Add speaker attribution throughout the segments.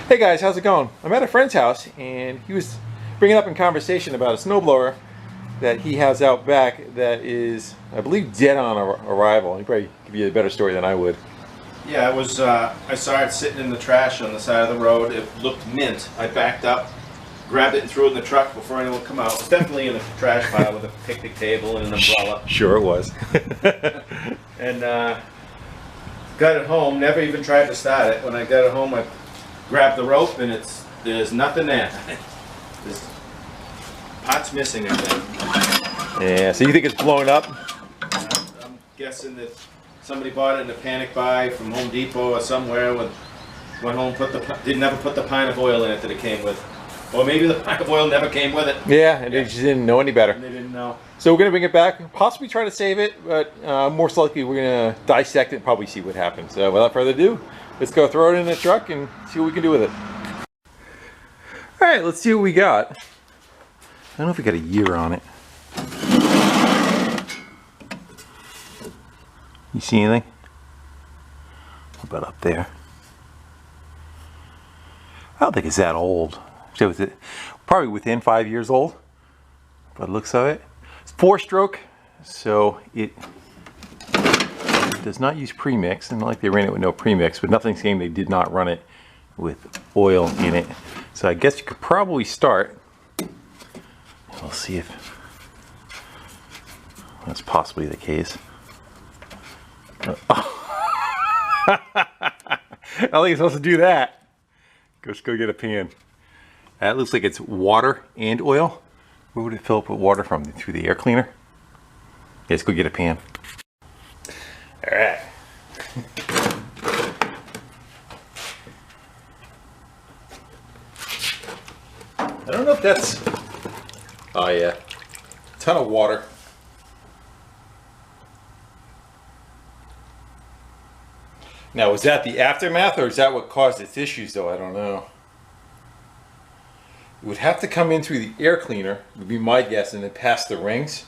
Speaker 1: Hey guys, how's it going? I'm at a friend's house and he was bringing up in conversation about a snowblower that he has out back that is, I believe, dead on arrival. He'd probably give you a better story than I would.
Speaker 2: Yeah, it was. I saw it sitting in the trash on the side of the road. It looked mint. I backed up, grabbed it, and threw it in the truck before anyone would come out. It was definitely in a trash pile with a picnic table and an umbrella.
Speaker 1: Sure it was.
Speaker 2: And got it home. Never even tried to start it. When I got it home, I grabbed the rope, and there's nothing there. There's parts missing, I think.
Speaker 1: Yeah. So you think it's blown up?
Speaker 2: I'm guessing that somebody bought it in a panic buy from Home Depot or somewhere. Went home, didn't ever put the pint of oil in it that it came with, or maybe the pint of oil never came with it.
Speaker 1: Yeah, and they just didn't know any better.
Speaker 2: And they didn't know.
Speaker 1: So we're gonna bring it back, possibly try to save it, but most likely we're gonna dissect it and probably see what happens. So without further ado, let's go throw it in the truck and see what we can do with it. All right, let's see what we got. I don't know if we got a year on it. You see anything? What about up there? I don't think it's that old. Probably within 5 years old, by the looks of it. It's 4-stroke, so it does not use premix. And like they ran it with no premix, but nothing's saying they did not run it with oil in it. So I guess you could probably start. We'll see if that's possibly the case. I think you're supposed to do that. Let's go get a pan. That looks like it's water and oil. Where would it fill up with water from? Through the air cleaner? Yeah, let's go get a pan. All right. I don't know if that's... Oh yeah. A ton of water. Now, was that the aftermath, or is that what caused its issues, though? I don't know. It would have to come in through the air cleaner, would be my guess, and then pass the rings.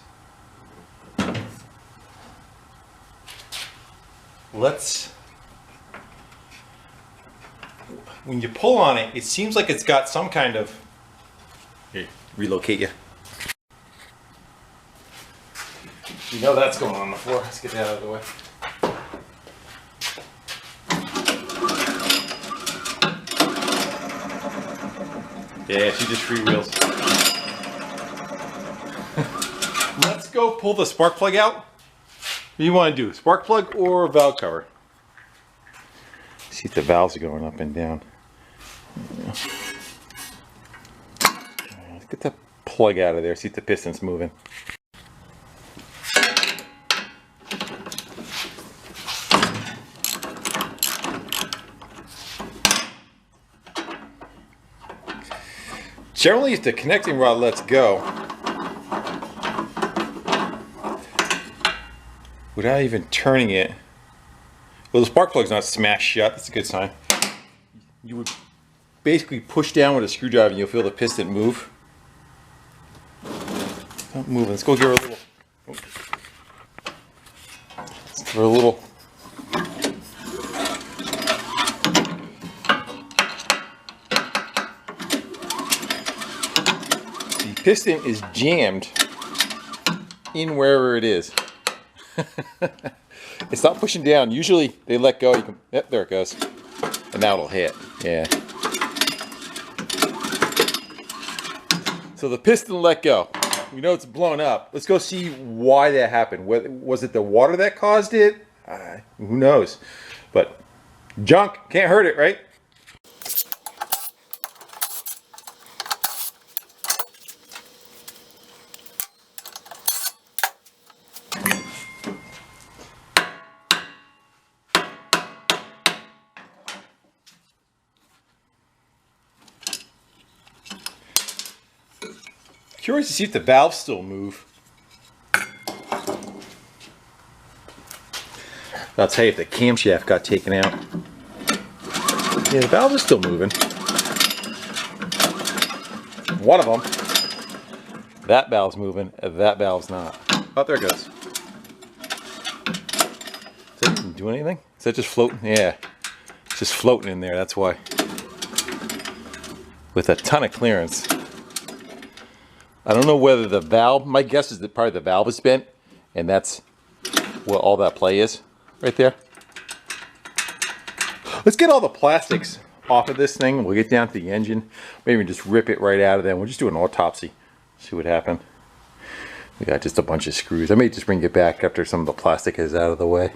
Speaker 1: When you pull on it, it seems like it's got some kind of... Here, relocate you. You know that's going on the floor. Let's get that out of the way. Yeah, she just freewheels. Let's go pull the spark plug out. What do you want to do? Spark plug or valve cover? See if the valves are going up and down. Let's get the plug out of there. See if the piston's moving. Generally, if the connecting rod lets go, without even turning it, well, the spark plug's not smashed shut. That's a good sign. You would basically push down with a screwdriver and you'll feel the piston move. Not moving. Let's go give her a little. Let's give her a little. Piston is jammed in wherever it is. It's not pushing down. Usually they let go. You can, yep, there it goes. And now it'll hit. Yeah. So the piston let go. We know it's blown up. Let's go see why that happened. Was it the water that caused it? Who knows? But junk can't hurt it, right? Curious to see if the valves still move. I'll tell you if the camshaft got taken out. Yeah, the valve is still moving. One of them. That valve's moving, that valve's not. Oh, there it goes. Does that even do anything? Is that just floating? Yeah. It's just floating in there, that's why. with a ton of clearance. I don't know whether the valve, my guess is that probably the valve is bent, and that's what all that play is right there. Let's get all the plastics off of this thing. We'll get down to the engine. Maybe just rip it right out of there. We'll just do an autopsy. See what happened. We got just a bunch of screws. I may just bring it back after some of the plastic is out of the way.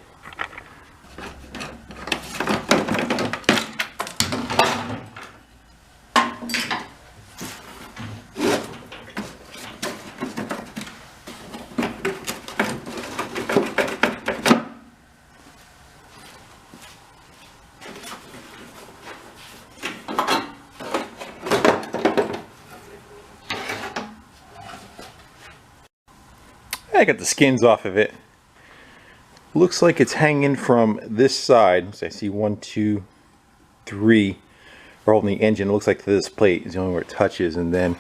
Speaker 1: I got the skins off of it. Looks like it's hanging from this side. So I see 1, 2, 3 are holding the engine. It looks like this plate is the only where it touches, and then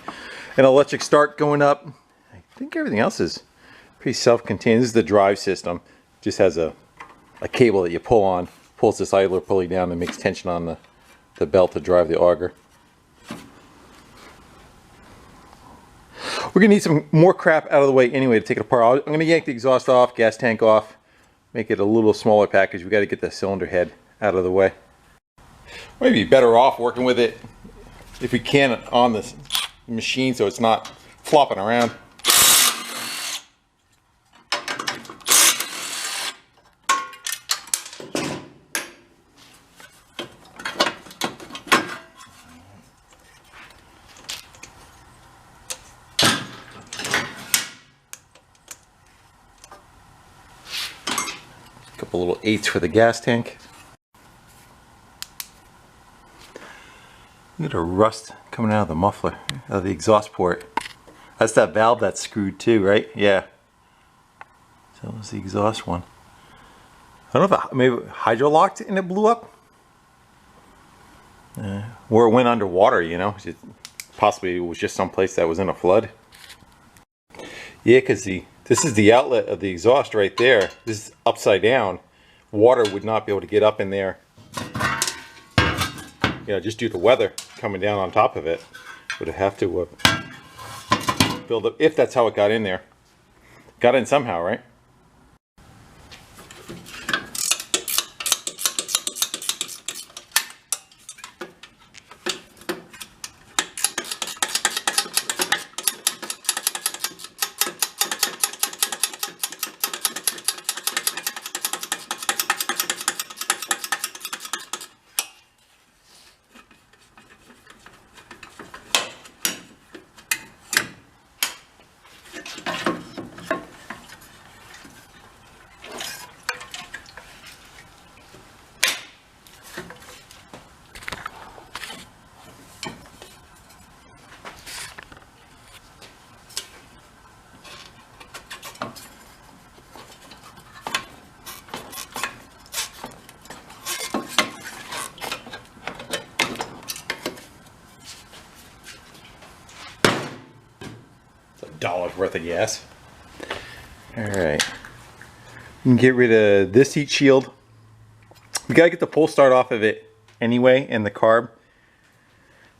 Speaker 1: an electric start going up. I think everything else is pretty self-contained. This is the drive system. It just has a cable that you pull on, pulls this idler pulley down and makes tension on the belt to drive the auger. We're going to need some more crap out of the way anyway to take it apart. I'm going to yank the exhaust off, gas tank off, make it a little smaller package. We got to get the cylinder head out of the way. Maybe better off working with it if we can on the machine so it's not flopping around. Couple little 8s for the gas tank. Look at a rust coming out of the muffler, out of the exhaust port. That's that valve that's screwed too, right? Yeah. So that was the exhaust one. I don't know if it maybe hydrolocked and it blew up. Or it went underwater, you know. Possibly it was just someplace that was in a flood. Yeah, because this is the outlet of the exhaust right there. This is upside down. Water would not be able to get up in there. You know, just due to weather coming down on top of it. Would have to build up, if that's how it got in there. Got in somehow, right? $1 worth of gas. Alright. You can get rid of this heat shield. We gotta get the pull start off of it anyway, and the carb.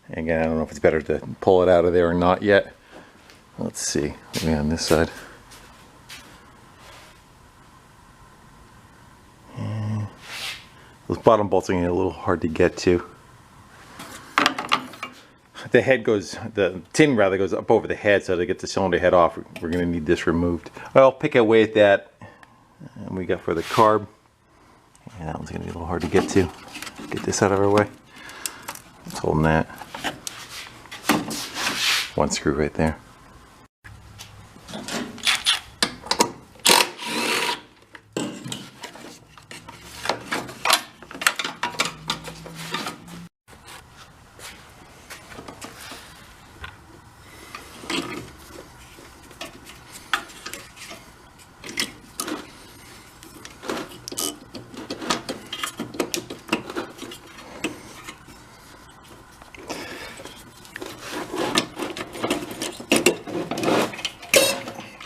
Speaker 1: Again, I don't know if it's better to pull it out of there or not yet. Let's see. Maybe on this side. And those bottom bolts are gonna be a little hard to get to. The head goes, the tin rather goes up over the head, so to get the cylinder head off, we're going to need this removed. Well, pick away at that. And we got for the carb. Yeah, that one's going to be a little hard to get to. Get this out of our way. It's holding that. One screw right there.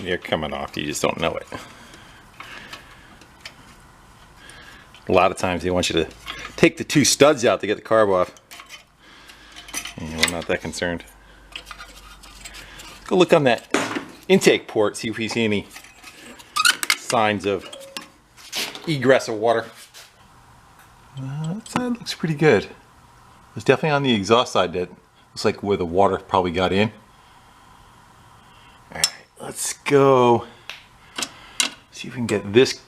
Speaker 1: You're coming off, you just don't know it. A lot of times they want you to take the 2 studs out to get the carb off. Anyway. I'm not that concerned. Go look on that intake port, see if we see any signs of egress of water. That side looks pretty good. It's definitely on the exhaust side that looks like where the water probably got in. Alright, let's go see if we can get this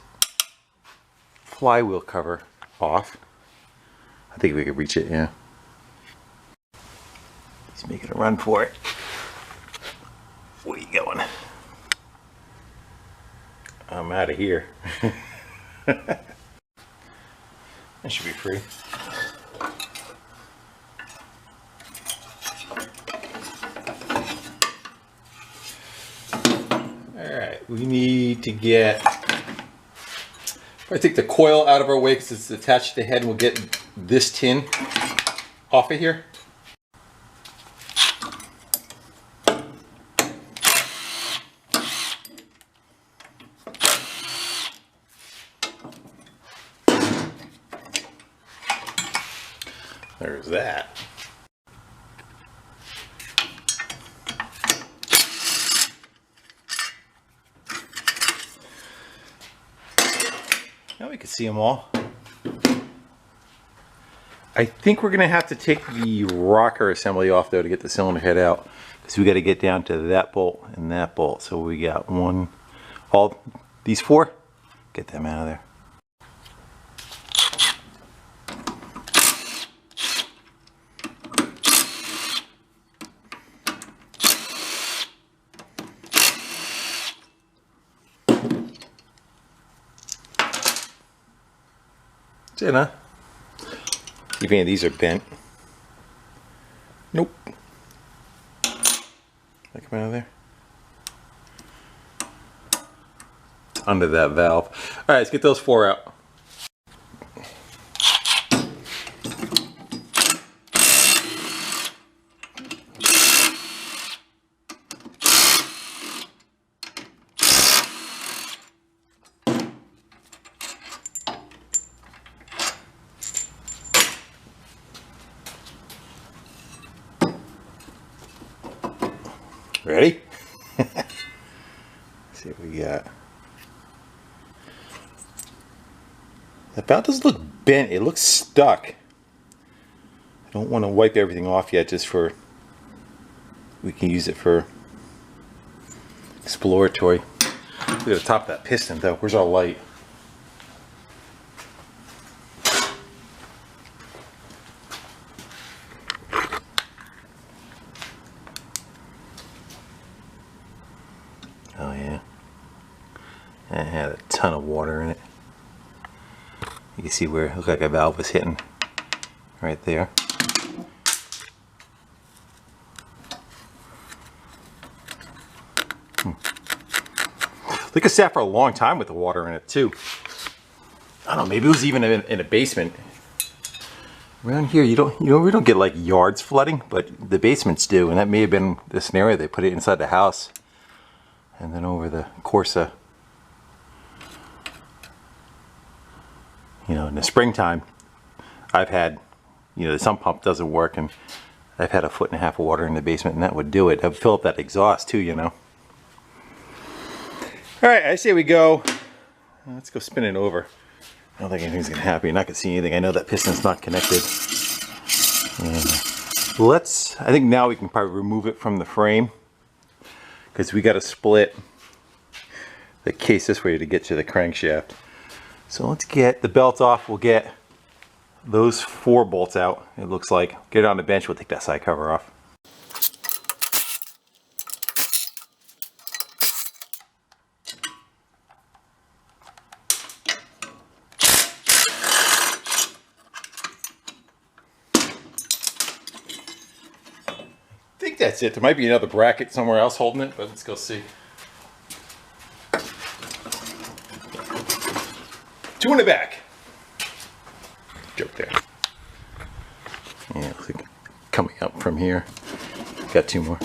Speaker 1: flywheel cover off. I think we could reach it, yeah. He's making a run for it. Where are you going? I'm out of here. That should be free. Alright, we need to get... I take the coil out of our way because it's attached to the head, and we'll get this tin off of here. There's that. Now we can see them all. I think we're going to have to take the rocker assembly off though to get the cylinder head out, because we got to get down to that bolt and that bolt. So we got all these four, get them out of there. That's it, huh? See if any of these are bent. Nope. That come out of there? It's under that valve. Alright, let's get those four out. Ready? Let's see what we got. That valve doesn't look bent, it looks stuck. I don't want to wipe everything off yet, just for, we can use it for exploratory. We gotta top that piston though. Where's our light? Oh yeah, it had a ton of water in it. You can see where it looked like a valve was hitting right there. Look at that for a long time with the water in it too. I don't know, maybe it was even in a basement. Around here, we don't get like yards flooding, but the basements do, and that may have been the scenario. They put it inside the house. And then over the course of, in the springtime, I've had, the sump pump doesn't work, and I've had 1.5 feet of water in the basement, and that would do it. I'd fill up that exhaust too, All right, I say we go. Let's go spin it over. I don't think anything's gonna happen. You're not gonna see anything. I know that piston's not connected. And I think now we can probably remove it from the frame, because we got to split the case this way to get to the crankshaft. So let's get the belt off. We'll get those 4 bolts out, it looks like. Get it on the bench. We'll take that side cover off. I think that's it. There might be another bracket somewhere else holding it, but let's go see. 2 in the back. Joke there. Yeah, looks like coming up from here. Got 2 more.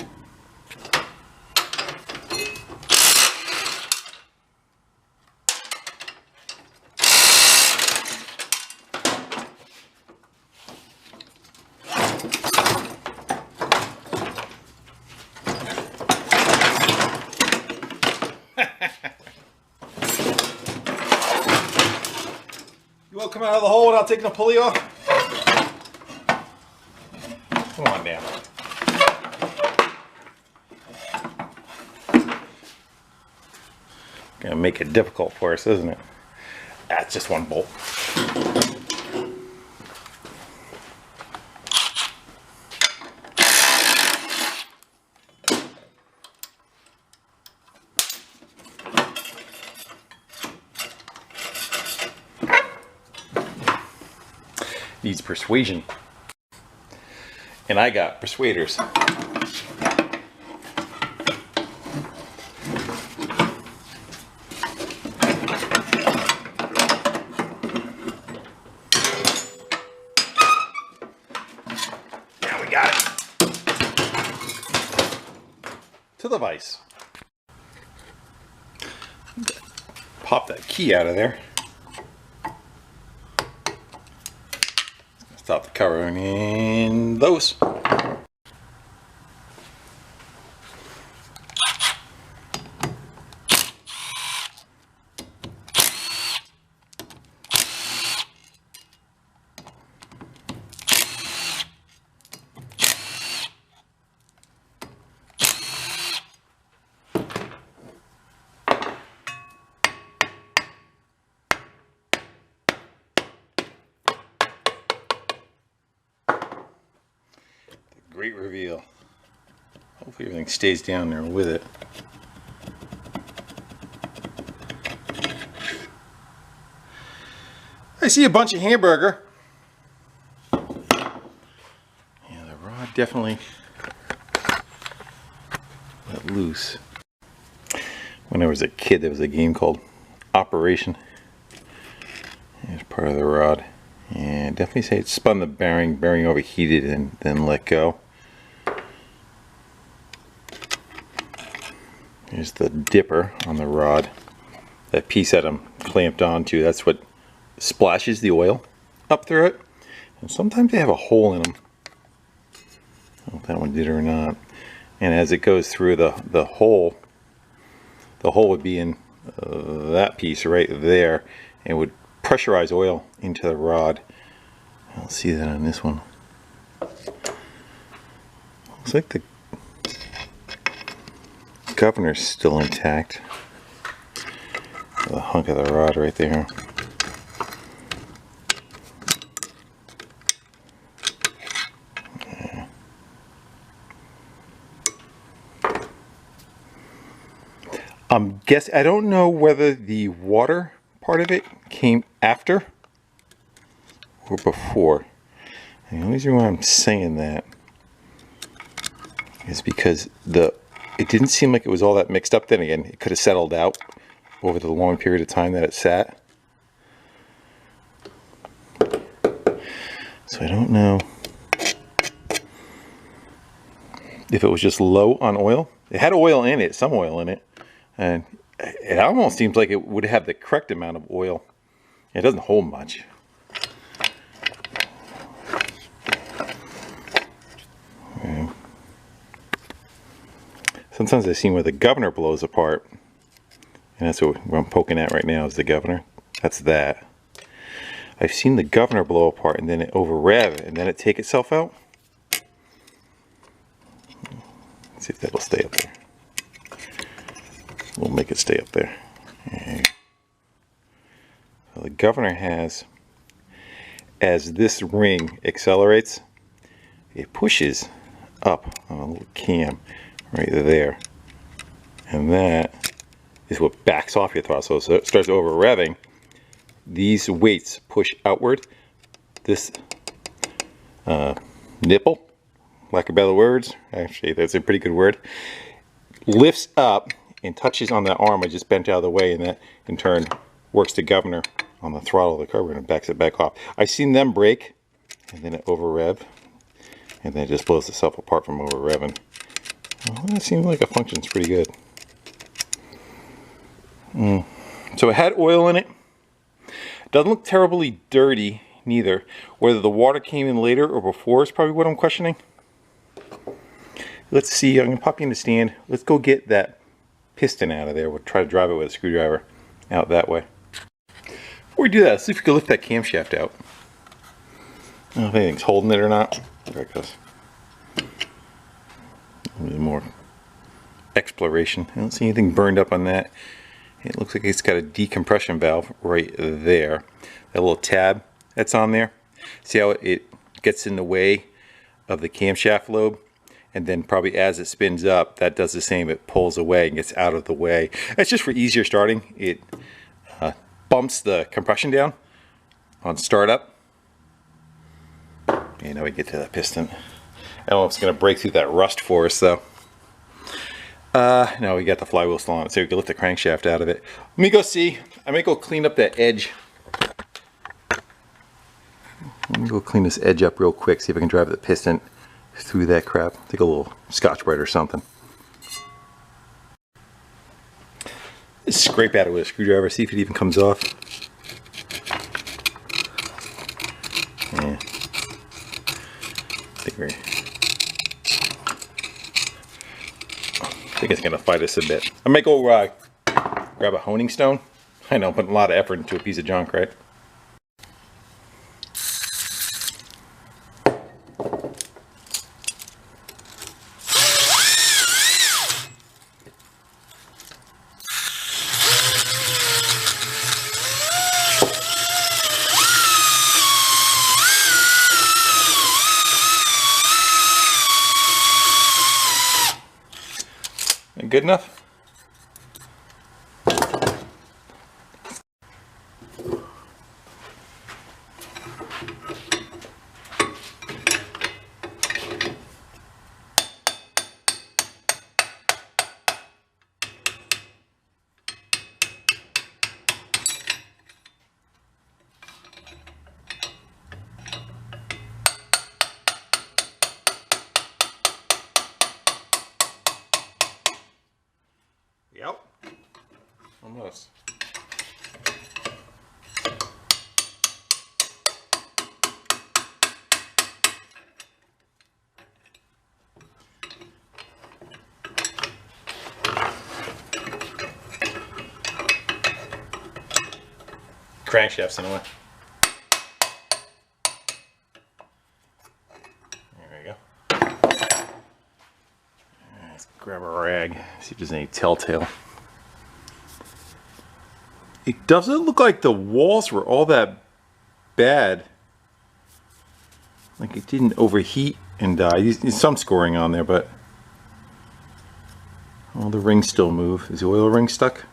Speaker 1: come out of the hole without taking the pulley off? Come on now. Gonna make it difficult for us, isn't it? That's just one bolt. Needs persuasion. And I got persuaders. Now we got it. To the vise. Pop that key out of there. Stop the covering in those. Great reveal. Hopefully everything stays down there with it. I see a bunch of hamburger. Yeah, the rod definitely let loose. When I was a kid, there was a game called Operation. It was part of the rod. And definitely say it spun the bearing overheated and then let go. Here's the dipper on the rod. That piece that I'm clamped onto, that's what splashes the oil up through it. And sometimes they have a hole in them. I don't know if that one did or not. And as it goes through the hole would be in that piece right there, and would pressurize oil into the rod. I'll see that on this one. Looks like the governor's still intact. The hunk of the rod right there. Yeah. I don't know whether the water part of it came after or before. And the only reason why I'm saying that is because it didn't seem like it was all that mixed up. Then again, it could have settled out over the long period of time that it sat. So I don't know if it was just low on oil. It had oil in it, some oil in it, and it almost seems like it would have the correct amount of oil. It doesn't hold much. Yeah. Sometimes I've seen where the governor blows apart, and that's what I'm poking at right now is the governor. That's that. I've seen the governor blow apart and then it over rev and then it take itself out. Let's see if that'll stay up there. We'll make it stay up there. So the governor has, as this ring accelerates, it pushes up on a little cam right there, and that is what backs off your throttle. So it starts over revving. These weights push outward. This nipple, lack of better words, actually that's a pretty good word, lifts up and touches on that arm I just bent out of the way, and that in turn works the governor on the throttle of the carburetor and backs it back off. I've seen them break and then it over rev and then it just blows itself apart from over revving. Well, that seems like it functions pretty good. So it had oil in it. Doesn't look terribly dirty neither. Whether the water came in later or before is probably what I'm questioning. Let's see, I'm gonna pop you in the stand. Let's go get that piston out of there. We'll try to drive it with a screwdriver out that way. Before we do that, let's see if we can lift that camshaft out. I don't know if anything's holding it or not. There it goes. A little more exploration. I don't see anything burned up on that. It looks like it's got a decompression valve right there. That little tab that's on there. See how it gets in the way of the camshaft lobe? And then probably as it spins up, that does the same. It pulls away and gets out of the way. That's just for easier starting. It bumps the compression down on startup. And now we get to the piston. I don't know if it's going to break through that rust for us though. No, we got the flywheel still on it, so we can lift the crankshaft out of it. Let me go see. I may go clean up that edge. Let me go clean this edge up real quick, see if I can drive the piston through that crap. Take a little Scotch-Brite or something. Just scrape at it with a screwdriver, see if it even comes off. Yeah. I think it's going to fight us a bit. I might go grab a honing stone. I know, putting a lot of effort into a piece of junk, right? Good enough? Yep. Almost. Crankshafts anyway. There we go. Let's grab a rag, see if there's any telltale. It doesn't look like the walls were all that bad. Like it didn't overheat and die. There's some scoring on there, but all the rings still move. Is the oil ring stuck?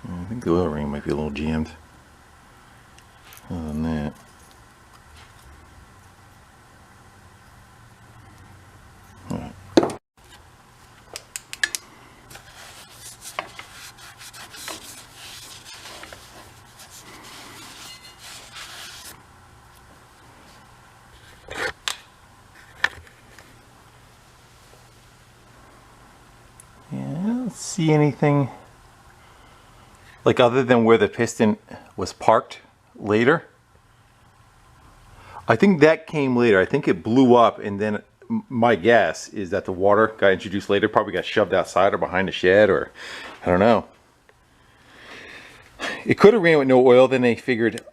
Speaker 1: I think the oil ring might be a little jammed. Other than that. See anything like other than where the piston was parked later. I think that came later. I think it blew up, and then my guess is that the water got introduced later, probably got shoved outside or behind the shed, or I don't know. It could have ran with no oil, then they figured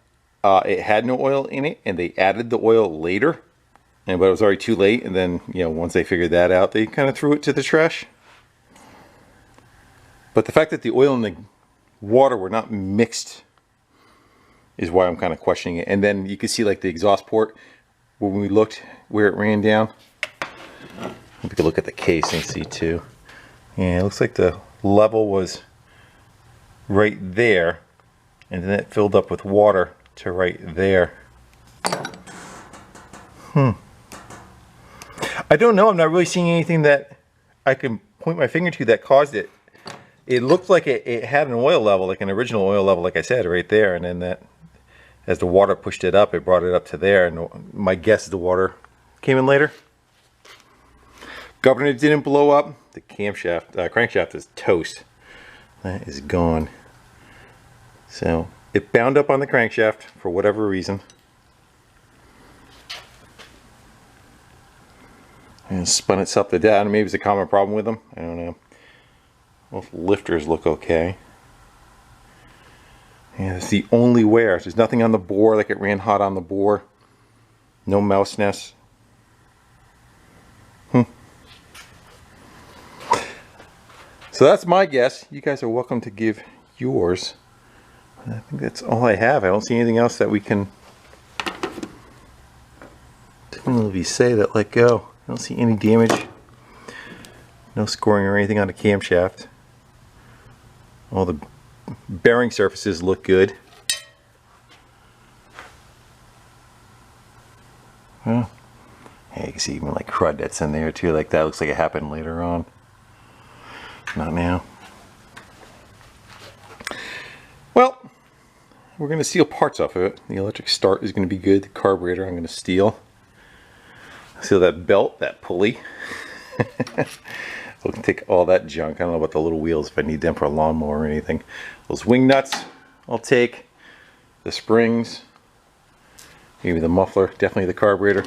Speaker 1: it had no oil in it and they added the oil later, but it was already too late, and then once they figured that out, they kind of threw it to the trash. But the fact that the oil and the water were not mixed is why I'm kind of questioning it. And then you can see like the exhaust port when we looked where it ran down. We could look at the case and see too. Yeah, it looks like the level was right there, and then it filled up with water to right there. I don't know. I'm not really seeing anything that I can point my finger to that caused it. It looked like it had an oil level, like an original oil level, like I said, right there. And then that, as the water pushed it up, it brought it up to there. And my guess is the water came in later. Governor didn't blow up. The crankshaft is toast. That is gone. So it bound up on the crankshaft for whatever reason. And spun itself to death. Maybe it's a common problem with them. I don't know. Both lifters look okay. And it's the only wear. There's nothing on the bore, like it ran hot on the bore. No mouse nests. So that's my guess. You guys are welcome to give yours. And I think that's all I have. I don't see anything else that we can definitely say that let go. I don't see any damage. No scoring or anything on the camshaft. All the bearing surfaces look good. Well, yeah, you can see even like crud that's in there too. Like that looks like it happened later on. Not now. Well, we're going to steal parts off of it. The electric start is going to be good. The carburetor I'm going to steal. Steal that belt, that pulley. We can take all that junk. I don't know about the little wheels if I need them for a lawnmower or anything. Those wing nuts I'll take. The springs. Maybe the muffler. Definitely the carburetor.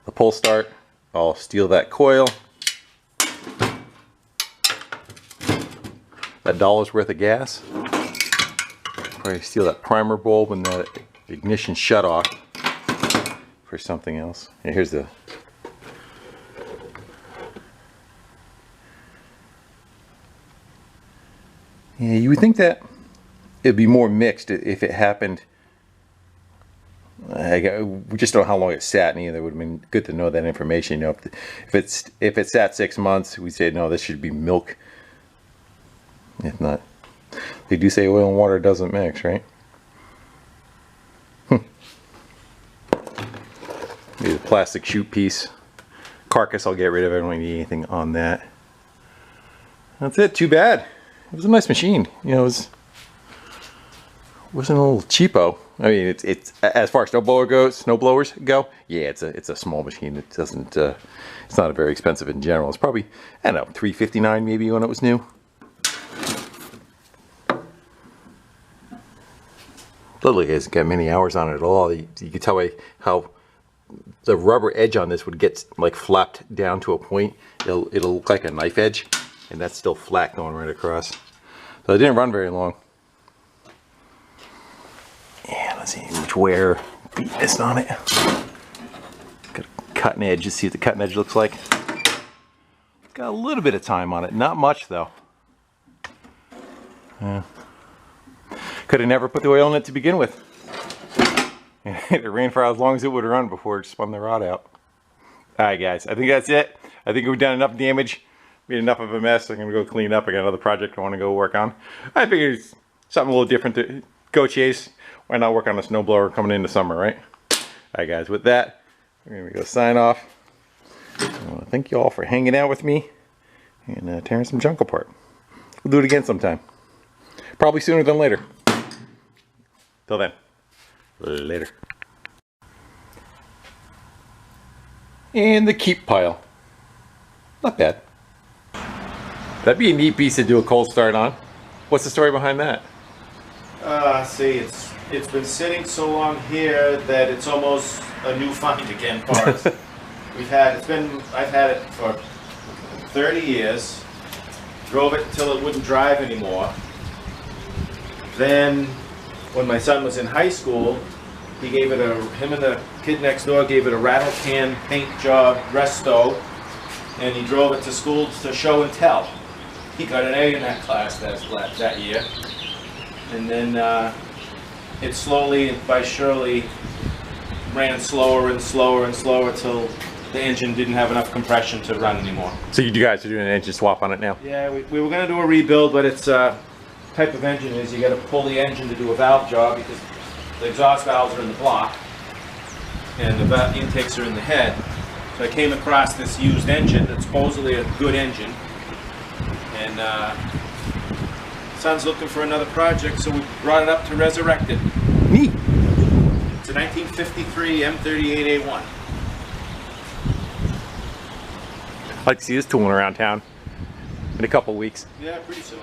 Speaker 1: The pull start. I'll steal that coil. That $1 worth of gas. Probably steal that primer bulb and that ignition shutoff for something else. And here's the yeah, you would think that it'd be more mixed if it happened. We just don't know how long it sat, and either would have been good to know that information. You know, if it sat 6 months, we say no, this should be milk. If not, they do say oil and water doesn't mix, right? Maybe the plastic chute piece. Carcass I'll get rid of. I don't need anything on that. That's it. Too bad. It was a nice machine. You know, it wasn't a little cheapo. I mean, it's as far as snowblowers go. Yeah, it's a small machine. It doesn't. It's not very expensive in general. It's probably, I don't know, $359 maybe when it was new. Literally hasn't got many hours on it at all. You can tell by how the rubber edge on this would get like flapped down to a point. It'll look like a knife edge, and that's still flat going right across. So it didn't run very long. Yeah, let's see which wear beat this on it. Got a cutting edge. Just see what the cutting edge looks like. It's got a little bit of time on it, not much though. Yeah. Could have never put the oil in it to begin with. It ran for as long as it would have run before it spun the rod out. Alright guys, I think that's it. I think we've done enough damage. Made enough of a mess. I'm going to go clean it up. I got another project I want to go work on. I figured it's something a little different to go chase. Why not work on a snowblower coming into summer, right? Alright guys, with that, we're going to go sign off. I want to thank you all for hanging out with me and tearing some junk apart. We'll do it again sometime. Probably sooner than later. Till then, later. And the keep pile. Not bad. That'd be a neat piece to do a cold start on. What's the story behind that?
Speaker 2: See, it's been sitting so long here that it's almost a new find again for us. I've had it for 30 years. Drove it until it wouldn't drive anymore. Then, when my son was in high school, him and the kid next door gave it a rattle can paint job resto, and he drove it to school to show and tell. He got an A in that class that year. And then it slowly but surely ran slower and slower and slower till the engine didn't have enough compression to run anymore.
Speaker 1: So you guys are doing an engine swap on it now?
Speaker 2: Yeah, we were going to do a rebuild, but it's type of engine is you got to pull the engine to do a valve job because the exhaust valves are in the block and the valve intakes are in the head. So I came across this used engine that's supposedly a good engine, and son's looking for another project, so we brought it up to resurrect it.
Speaker 1: Neat.
Speaker 2: It's a 1953 M38A1.
Speaker 1: I'd like to see this tooling around town in a couple weeks.
Speaker 2: Yeah, pretty soon.